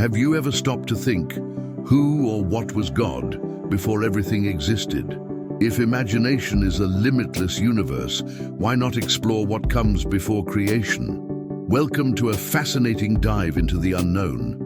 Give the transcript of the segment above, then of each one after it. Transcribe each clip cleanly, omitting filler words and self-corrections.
Have you ever stopped to think, who or what was God before everything existed? If imagination is a limitless universe, why not explore what comes before creation? Welcome to a fascinating dive into the unknown,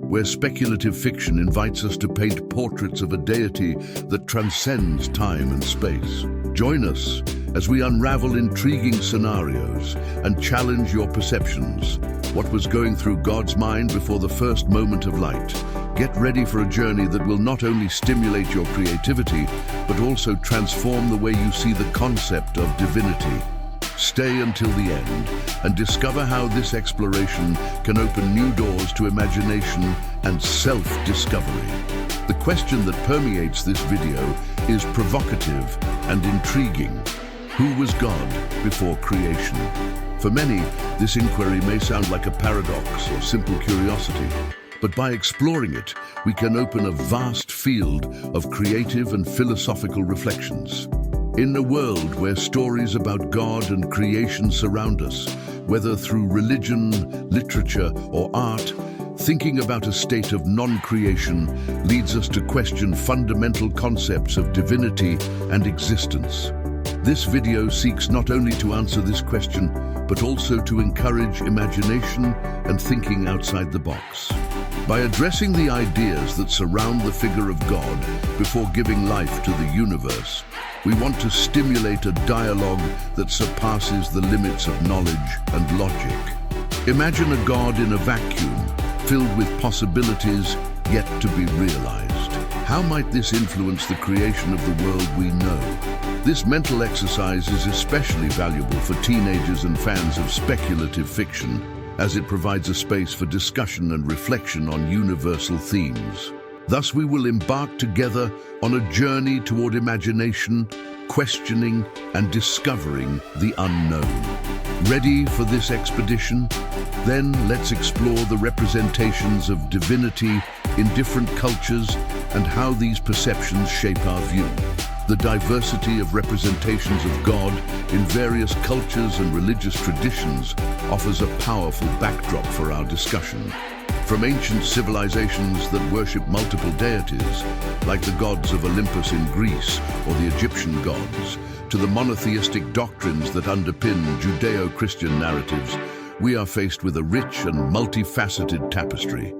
where speculative fiction invites us to paint portraits of a deity that transcends time and space. Join us as we unravel intriguing scenarios and challenge your perceptions. What was going through God's mind before the first moment of light? Get ready for a journey that will not only stimulate your creativity, but also transform the way you see the concept of divinity. Stay until the end and discover how this exploration can open new doors to imagination and self-discovery. The question that permeates this video is provocative and intriguing. Who was God before creation? For many, this inquiry may sound like a paradox or simple curiosity, but by exploring it, we can open a vast field of creative and philosophical reflections. In a world where stories about God and creation surround us, whether through religion, literature, or art, thinking about a state of non-creation leads us to question fundamental concepts of divinity and existence. This video seeks not only to answer this question, but also to encourage imagination and thinking outside the box. By addressing the ideas that surround the figure of God before giving life to the universe, we want to stimulate a dialogue that surpasses the limits of knowledge and logic. Imagine a God in a vacuum, filled with possibilities yet to be realized. How might this influence the creation of the world we know? This mental exercise is especially valuable for teenagers and fans of speculative fiction, as it provides a space for discussion and reflection on universal themes. Thus, we will embark together on a journey toward imagination, questioning and discovering the unknown. Ready for this expedition? Then let's explore the representations of divinity in different cultures and how these perceptions shape our view. The diversity of representations of God in various cultures and religious traditions offers a powerful backdrop for our discussion. From ancient civilizations that worship multiple deities, like the gods of Olympus in Greece or the Egyptian gods, to the monotheistic doctrines that underpin Judeo-Christian narratives, we are faced with a rich and multifaceted tapestry.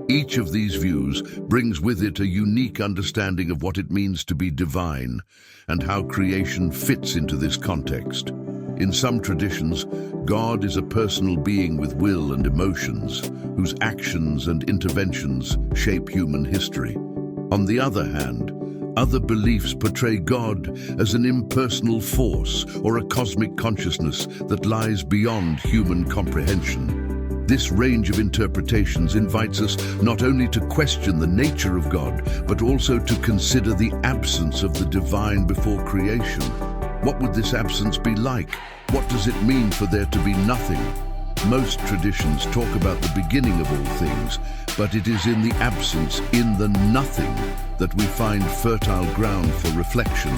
Each of these views brings with it a unique understanding of what it means to be divine and how creation fits into this context. In some traditions, God is a personal being with will and emotions, whose actions and interventions shape human history. On the other hand, other beliefs portray God as an impersonal force or a cosmic consciousness that lies beyond human comprehension. This range of interpretations invites us not only to question the nature of God, but also to consider the absence of the divine before creation. What would this absence be like? What does it mean for there to be nothing? Most traditions talk about the beginning of all things, but it is in the absence, in the nothing, that we find fertile ground for reflection.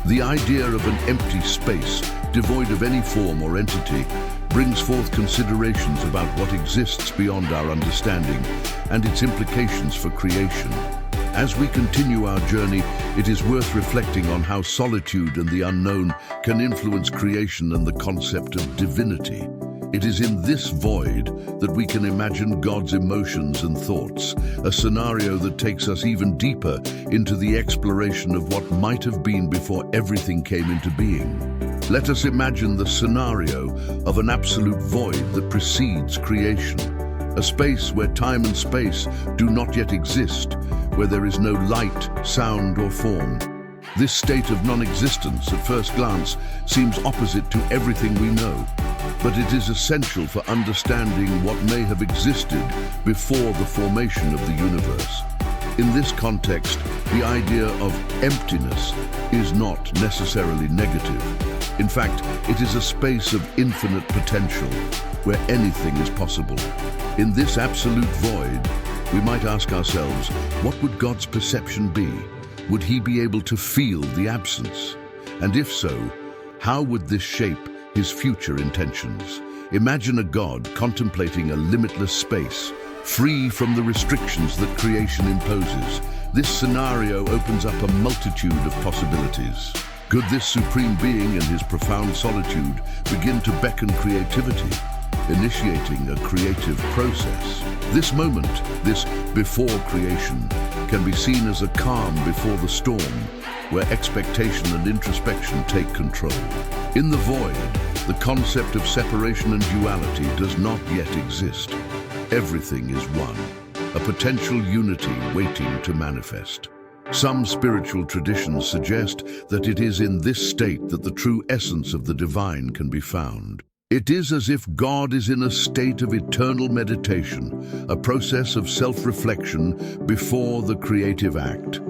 The idea of an empty space, devoid of any form or entity, brings forth considerations about what exists beyond our understanding and its implications for creation. As we continue our journey, it is worth reflecting on how solitude and the unknown can influence creation and the concept of divinity. It is in this void that we can imagine God's emotions and thoughts, a scenario that takes us even deeper into the exploration of what might have been before everything came into being. Let us imagine the scenario of an absolute void that precedes creation, a space where time and space do not yet exist, where there is no light, sound, or form. This state of non-existence, at first glance, seems opposite to everything we know, but it is essential for understanding what may have existed before the formation of the universe. In this context, the idea of emptiness is not necessarily negative. In fact, it is a space of infinite potential, where anything is possible. In this absolute void, we might ask ourselves, what would God's perception be? Would he be able to feel the absence? And if so, how would this shape his future intentions? Imagine a God contemplating a limitless space, free from the restrictions that creation imposes. This scenario opens up a multitude of possibilities. Could this supreme being in his profound solitude begin to beckon creativity, initiating a creative process? This moment, this before creation, can be seen as a calm before the storm, where expectation and introspection take control. In the void, the concept of separation and duality does not yet exist. Everything is one, a potential unity waiting to manifest. Some spiritual traditions suggest that it is in this state that the true essence of the divine can be found. It is as if God is in a state of eternal meditation, a process of self-reflection before the creative act.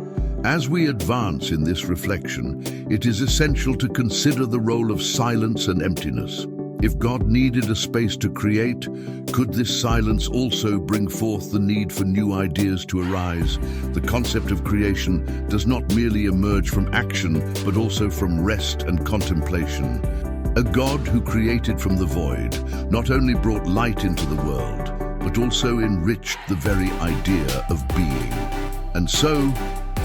As we advance in this reflection, it is essential to consider the role of silence and emptiness. If God needed a space to create, could this silence also bring forth the need for new ideas to arise? The concept of creation does not merely emerge from action, but also from rest and contemplation. A God who created from the void not only brought light into the world, but also enriched the very idea of being. And so,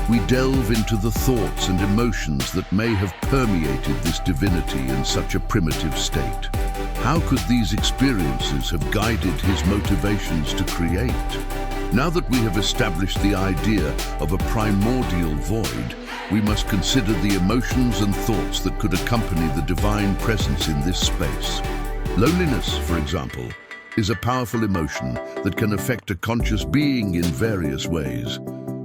we delve into the thoughts and emotions that may have permeated this divinity in such a primitive state. How could these experiences have guided his motivations to create? Now that we have established the idea of a primordial void, we must consider the emotions and thoughts that could accompany the divine presence in this space. Loneliness, for example, is a powerful emotion that can affect a conscious being in various ways.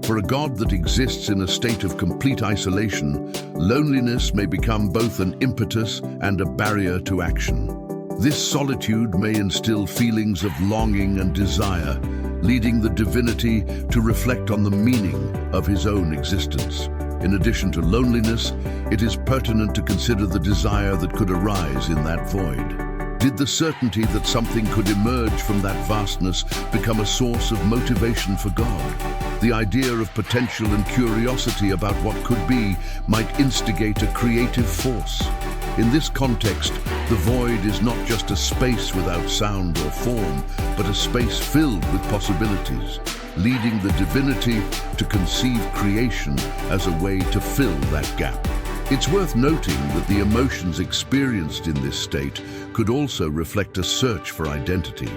For a God that exists in a state of complete isolation, loneliness may become both an impetus and a barrier to action. This solitude may instill feelings of longing and desire, leading the divinity to reflect on the meaning of his own existence. In addition to loneliness, it is pertinent to consider the desire that could arise in that void. Did the certainty that something could emerge from that vastness become a source of motivation for God? The idea of potential and curiosity about what could be might instigate a creative force. In this context, the void is not just a space without sound or form, but a space filled with possibilities, leading the divinity to conceive creation as a way to fill that gap. It's worth noting that the emotions experienced in this state could also reflect a search for identity.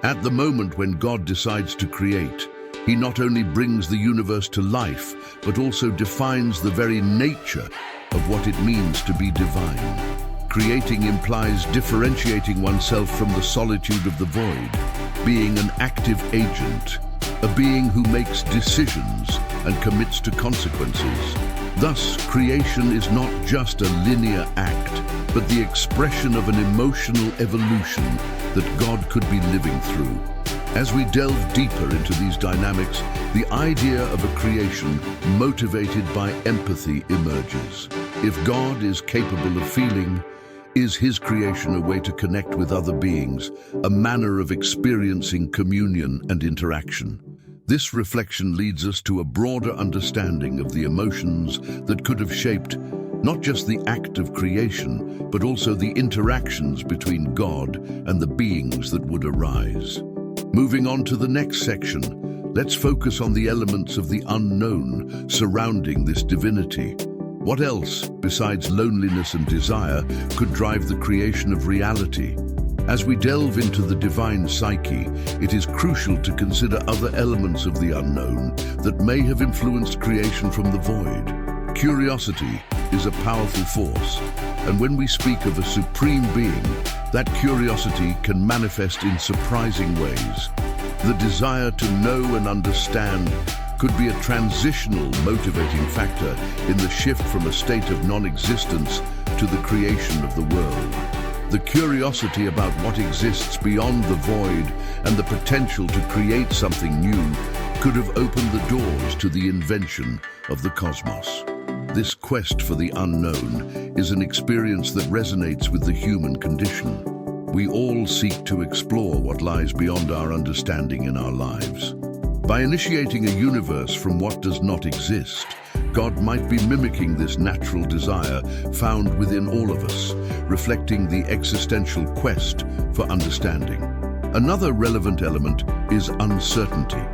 At the moment when God decides to create, he not only brings the universe to life, but also defines the very nature of what it means to be divine. Creating implies differentiating oneself from the solitude of the void, being an active agent, a being who makes decisions and commits to consequences. Thus, creation is not just a linear act, but the expression of an emotional evolution that God could be living through. As we delve deeper into these dynamics, the idea of a creation motivated by empathy emerges. If God is capable of feeling, is his creation a way to connect with other beings, a manner of experiencing communion and interaction? This reflection leads us to a broader understanding of the emotions that could have shaped not just the act of creation, but also the interactions between God and the beings that would arise. Moving on to the next section, let's focus on the elements of the unknown surrounding this divinity. What else, besides loneliness and desire, could drive the creation of reality? As we delve into the divine psyche, it is crucial to consider other elements of the unknown that may have influenced creation from the void. Curiosity is a powerful force, and when we speak of a supreme being, that curiosity can manifest in surprising ways. The desire to know and understand could be a transitional motivating factor in the shift from a state of non-existence to the creation of the world. The curiosity about what exists beyond the void and the potential to create something new could have opened the doors to the invention of the cosmos. This quest for the unknown is an experience that resonates with the human condition. We all seek to explore what lies beyond our understanding in our lives. By initiating a universe from what does not exist, God might be mimicking this natural desire found within all of us, reflecting the existential quest for understanding. Another relevant element is uncertainty.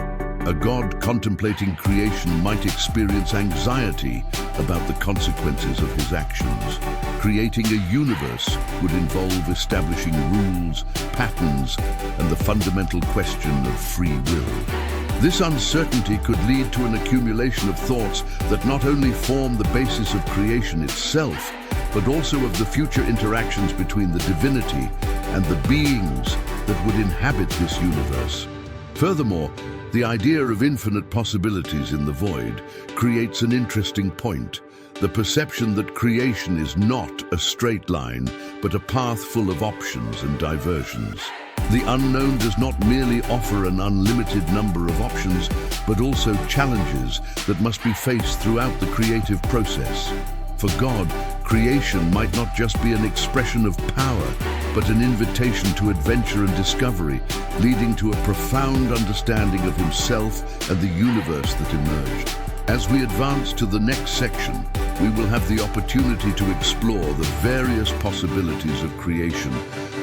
A god contemplating creation might experience anxiety about the consequences of his actions. Creating a universe would involve establishing rules, patterns, and the fundamental question of free will. This uncertainty could lead to an accumulation of thoughts that not only form the basis of creation itself, but also of the future interactions between the divinity and the beings that would inhabit this universe. Furthermore, the idea of infinite possibilities in the void creates an interesting point: the perception that creation is not a straight line, but a path full of options and diversions. The unknown does not merely offer an unlimited number of options, but also challenges that must be faced throughout the creative process. For God, creation might not just be an expression of power, but an invitation to adventure and discovery, leading to a profound understanding of himself and the universe that emerged. As we advance to the next section, we will have the opportunity to explore the various possibilities of creation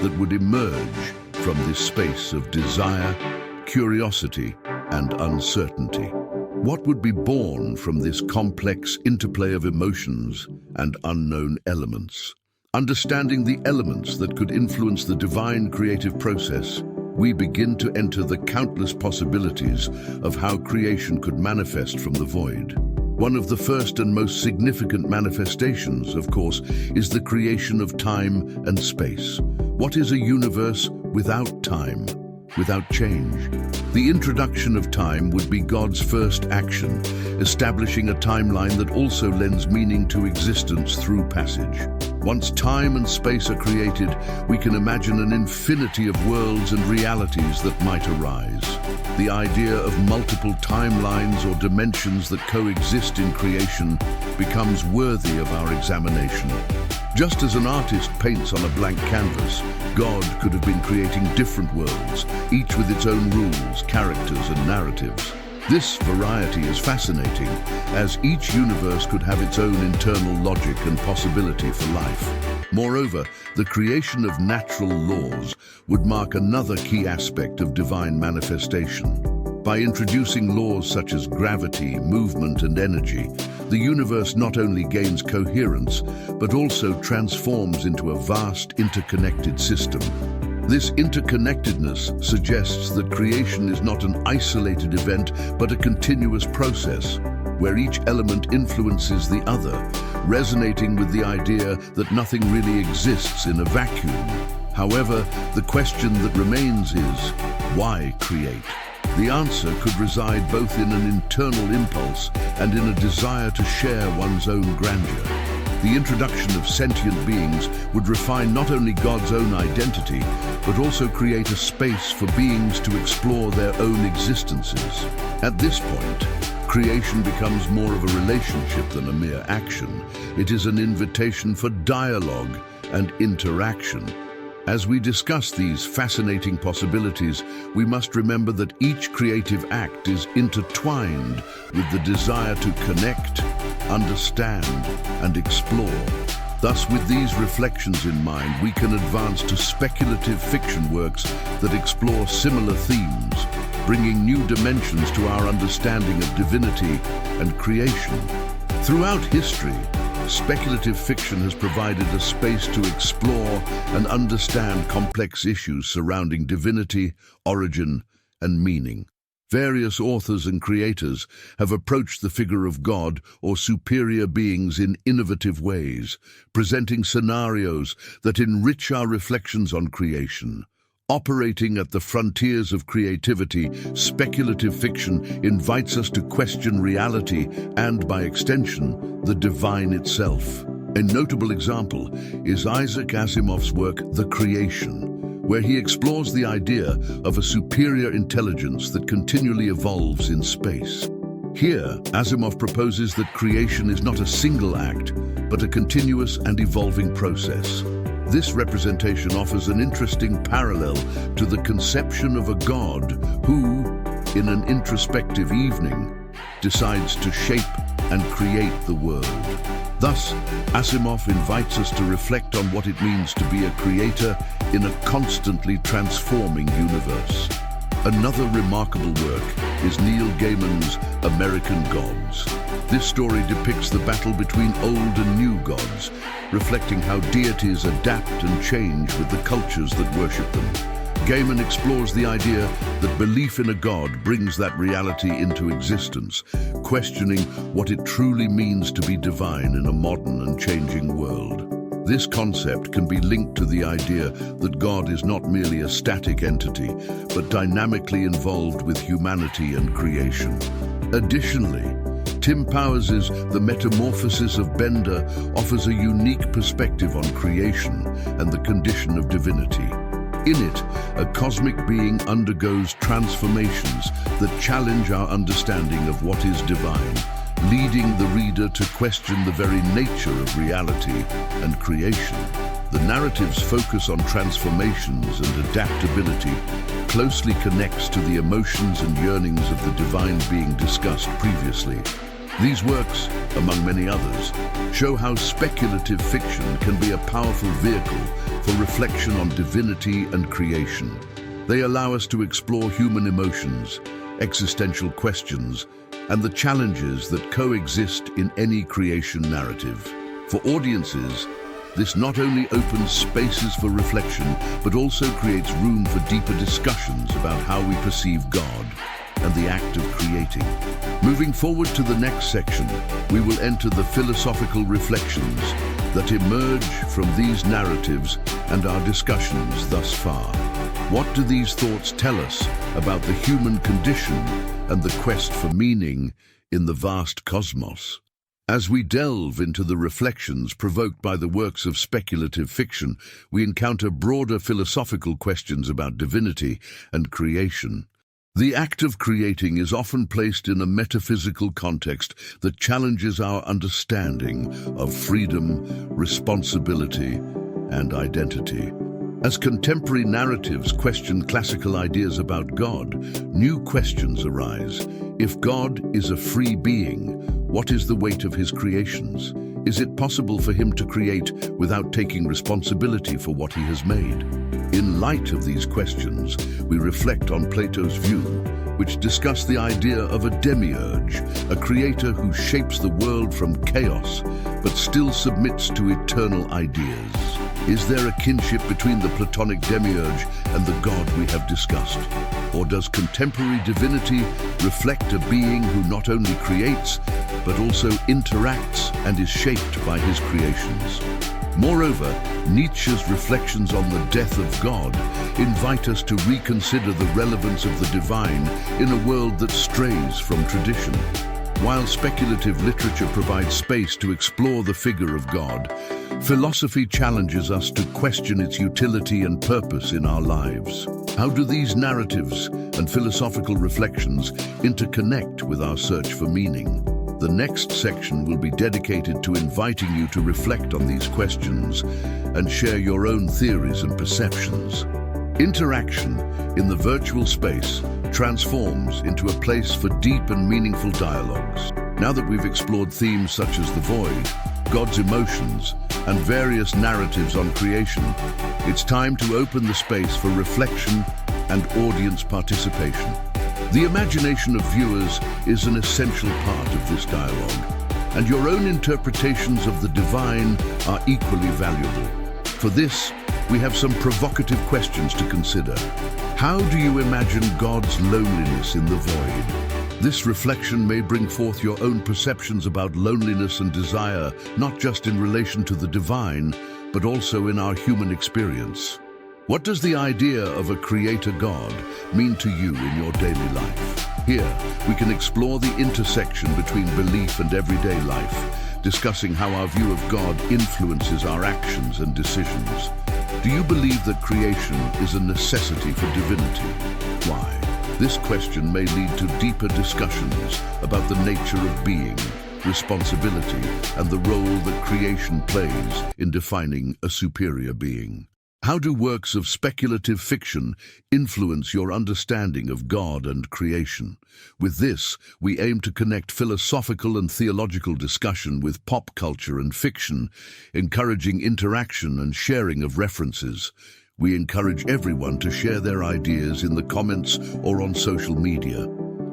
that would emerge from this space of desire, curiosity, and uncertainty. What would be born from this complex interplay of emotions and unknown elements? Understanding the elements that could influence the divine creative process, we begin to enter the countless possibilities of how creation could manifest from the void. One of the first and most significant manifestations, of course, is the creation of time and space. What is a universe without time, without change? The introduction of time would be God's first action, establishing a timeline that also lends meaning to existence through passage. Once time and space are created, we can imagine an infinity of worlds and realities that might arise. The idea of multiple timelines or dimensions that coexist in creation becomes worthy of our examination. Just as an artist paints on a blank canvas, God could have been creating different worlds, each with its own rules, characters, and narratives. This variety is fascinating, as each universe could have its own internal logic and possibility for life. Moreover, the creation of natural laws would mark another key aspect of divine manifestation. By introducing laws such as gravity, movement, and energy, the universe not only gains coherence, but also transforms into a vast interconnected system. This interconnectedness suggests that creation is not an isolated event, but a continuous process, where each element influences the other, resonating with the idea that nothing really exists in a vacuum. However, the question that remains is, why create? The answer could reside both in an internal impulse and in a desire to share one's own grandeur. The introduction of sentient beings would refine not only God's own identity, but also create a space for beings to explore their own existences. At this point, creation becomes more of a relationship than a mere action. It is an invitation for dialogue and interaction. As we discuss these fascinating possibilities, we must remember that each creative act is intertwined with the desire to connect, understand, and explore. Thus, with these reflections in mind, we can advance to speculative fiction works that explore similar themes, bringing new dimensions to our understanding of divinity and creation. Throughout history, speculative fiction has provided a space to explore and understand complex issues surrounding divinity, origin, and meaning. Various authors and creators have approached the figure of God or superior beings in innovative ways, presenting scenarios that enrich our reflections on creation. Operating at the frontiers of creativity, speculative fiction invites us to question reality and, by extension, the divine itself. A notable example is Isaac Asimov's work, The Creation, where he explores the idea of a superior intelligence that continually evolves in space. Here, Asimov proposes that creation is not a single act, but a continuous and evolving process. This representation offers an interesting parallel to the conception of a god who, in an introspective evening, decides to shape and create the world. Thus, Asimov invites us to reflect on what it means to be a creator in a constantly transforming universe. Another remarkable work is Neil Gaiman's American Gods. This story depicts the battle between old and new gods, reflecting how deities adapt and change with the cultures that worship them. Gaiman explores the idea that belief in a god brings that reality into existence, questioning what it truly means to be divine in a modern and changing world. This concept can be linked to the idea that God is not merely a static entity, but dynamically involved with humanity and creation. Additionally, Tim Powers' The Metamorphosis of Bender offers a unique perspective on creation and the condition of divinity. In it, a cosmic being undergoes transformations that challenge our understanding of what is divine, leading the reader to question the very nature of reality and creation. The narrative's focus on transformations and adaptability closely connects to the emotions and yearnings of the divine being discussed previously. These works, among many others, show how speculative fiction can be a powerful vehicle for reflection on divinity and creation. They allow us to explore human emotions, existential questions, and the challenges that coexist in any creation narrative. For audiences, this not only opens spaces for reflection, but also creates room for deeper discussions about how we perceive God and the act of creating. Moving forward to the next section, we will enter the philosophical reflections that emerge from these narratives and our discussions thus far. What do these thoughts tell us about the human condition and the quest for meaning in the vast cosmos? As we delve into the reflections provoked by the works of speculative fiction, we encounter broader philosophical questions about divinity and creation. The act of creating is often placed in a metaphysical context that challenges our understanding of freedom, responsibility, and identity. As contemporary narratives question classical ideas about God, new questions arise. If God is a free being, what is the weight of his creations? Is it possible for him to create without taking responsibility for what he has made? In light of these questions, we reflect on Plato's view, which discuss the idea of a demiurge, a creator who shapes the world from chaos, but still submits to eternal ideas. Is there a kinship between the Platonic demiurge and the God we have discussed? Or does contemporary divinity reflect a being who not only creates, but also interacts and is shaped by his creations? Moreover, Nietzsche's reflections on the death of God invite us to reconsider the relevance of the divine in a world that strays from tradition. While speculative literature provides space to explore the figure of God, philosophy challenges us to question its utility and purpose in our lives. How do these narratives and philosophical reflections interconnect with our search for meaning? The next section will be dedicated to inviting you to reflect on these questions and share your own theories and perceptions. Interaction in the virtual space transforms into a place for deep and meaningful dialogues. Now that we've explored themes such as the void, God's emotions, and various narratives on creation, it's time to open the space for reflection and audience participation. The imagination of viewers is an essential part of this dialogue, and your own interpretations of the divine are equally valuable. For this, we have some provocative questions to consider. How do you imagine God's loneliness in the void? This reflection may bring forth your own perceptions about loneliness and desire, not just in relation to the divine, but also in our human experience. What does the idea of a creator God mean to you in your daily life? Here, we can explore the intersection between belief and everyday life, discussing how our view of God influences our actions and decisions. Do you believe that creation is a necessity for divinity? Why? This question may lead to deeper discussions about the nature of being, responsibility, and the role that creation plays in defining a superior being. How do works of speculative fiction influence your understanding of God and creation? With this, we aim to connect philosophical and theological discussion with pop culture and fiction, encouraging interaction and sharing of references. We encourage everyone to share their ideas in the comments or on social media.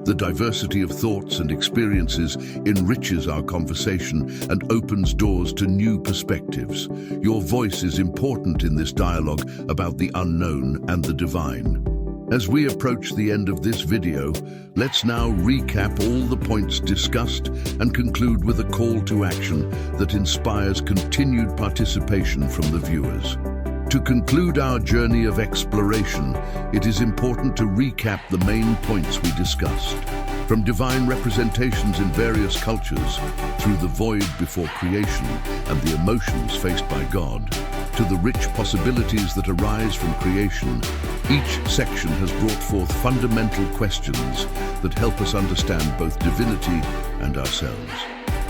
The diversity of thoughts and experiences enriches our conversation and opens doors to new perspectives. Your voice is important in this dialogue about the unknown and the divine. As we approach the end of this video, let's now recap all the points discussed and conclude with a call to action that inspires continued participation from the viewers. To conclude our journey of exploration, it is important to recap the main points we discussed. From divine representations in various cultures, through the void before creation and the emotions faced by God, to the rich possibilities that arise from creation, each section has brought forth fundamental questions that help us understand both divinity and ourselves.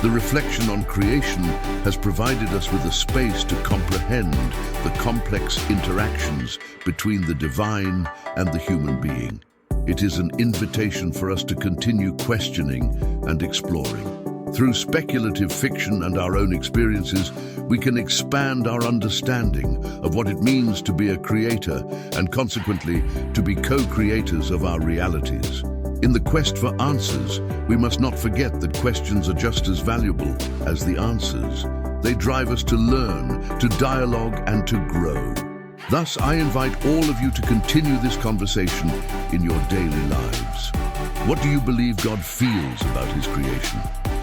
The reflection on creation has provided us with a space to comprehend the complex interactions between the divine and the human being. It is an invitation for us to continue questioning and exploring. Through speculative fiction and our own experiences, we can expand our understanding of what it means to be a creator and consequently to be co-creators of our realities. In the quest for answers, we must not forget that questions are just as valuable as the answers. They drive us to learn, to dialogue, and to grow. Thus, I invite all of you to continue this conversation in your daily lives. What do you believe God feels about His creation?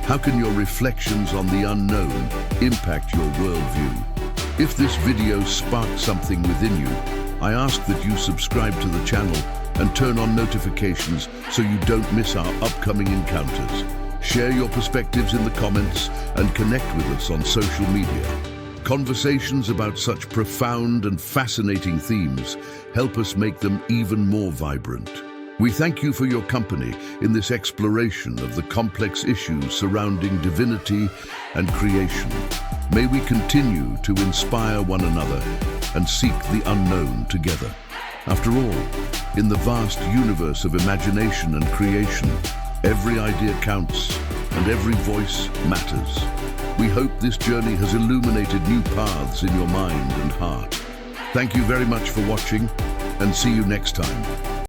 How can your reflections on the unknown impact your worldview? If this video sparked something within you, I ask that you subscribe to the channel and turn on notifications so you don't miss our upcoming encounters. Share your perspectives in the comments and connect with us on social media. Conversations about such profound and fascinating themes help us make them even more vibrant. We thank you for your company in this exploration of the complex issues surrounding divinity and creation. May we continue to inspire one another and seek the unknown together. After all, in the vast universe of imagination and creation, every idea counts and every voice matters. We hope this journey has illuminated new paths in your mind and heart. Thank you very much for watching, and see you next time.